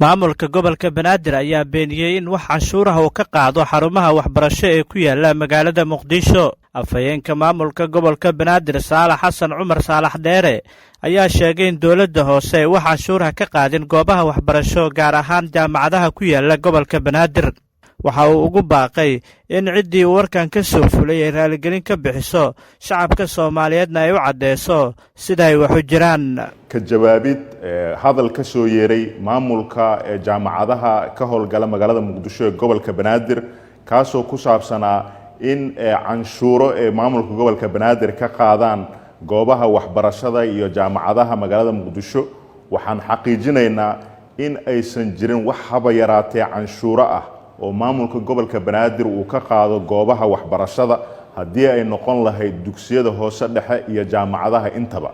maamulka gobolka banaadir ayaa beeniyey in wax canshuuraha uu ka qaado xarumaha waxbarasho ee ku yaala magaalada muqdisho. afhayeenka maamulka gobolka banaadir saalax xasan cumar saalax dheere ayaa sheegay in dowladda hoose ay wax canshuuraha ka qaadin goobaha waxbarasho gaar ahaan jaamacadaha ku yaala gobolka banaadir. waxa uu ugu baaqay in ciddii warkan ka soo fulay ay raaligelin ka bixiso shacabka Soomaaliyeedna ay u cadeyso sida ay wax u jiraan. ka jawaabid hadal ka soo yeeray maamulka jaamacadaha ka howlgala magaalada muqdisho ee gobolka banaadir kaasoo ku saabsanaa in canshuuro maamulka gobolka banaadir ka qaadaan goobaha waxbarashada iyo jaamacadaha magaalada muqdisho. waxaan xaqiijinaynaa in aysan jirin wax haba yaraatee canshuuro ah oo maamulka gobolka banaadir uu ka qaado goobaha waxbarashada haddii ay noqon lahayd dugsiyada hoose dhexe iyo jaamacadaha intaba.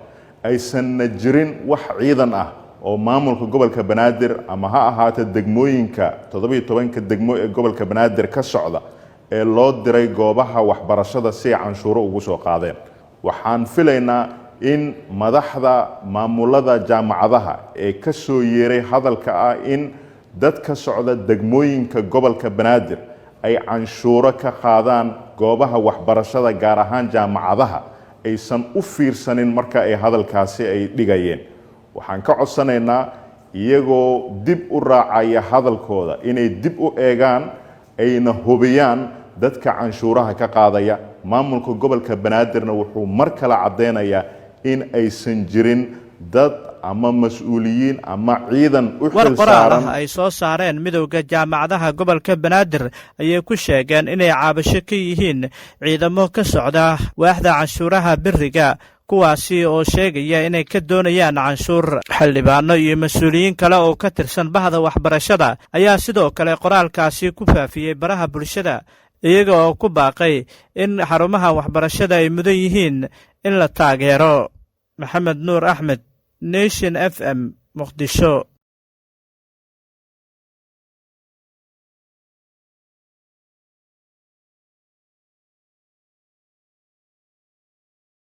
aysanna jirin wax ciidan ah oo maamulka gobolka banaadir ama ha ahaata degmooyinka 17 degmo ee gobolka banaadir ka socda ee loo diray goobaha waxbarashada si ay canshuuro ugu soo qaadeen. waxaan filaynaa in madaxda maamulada jaamacadaha ee ka soo yeeray hadalka ah in dad ka socda degmooyinka gobolka banaadir ay canshuuro ka qaadaan goobaha waxbarashada gaar ahaan jaamacadaha aysan u fiirsanin marka ay hadalkaasi ay dhigayeen. waxaan ka codsanaynaa iyagoo dib u raacaya hadalkooda inay dib u eegaan ayna hubiyaan dadka canshuuraha ka qaadaya. maamulka gobolka banaadirna wuxuu mar kale cadeynayaa in aysan jirin dad ama mas'uuliyiin ama ciidan u xilsaaran ay soo saareen midowga jaamacadaha gobolka banaadir ayay ku sheegeen inay caabasho ka yihiin ciidamo ka socda waaxda canshuuraha biriga kuwaasi oo sheegaya inay ka doonayaan canshuur. xildhibaano iyo mas'uuliyiin kale oo ka tirsan bahda waxbarashada ayaa sidoo kale qoraalkaasi ku faafiyey baraha bulshada iyaga oo ku baaqay in xarumaha waxbarashada ay mudan yihiin in la taageero. maxamed nuur axmed, Nation FM, Muqdisho.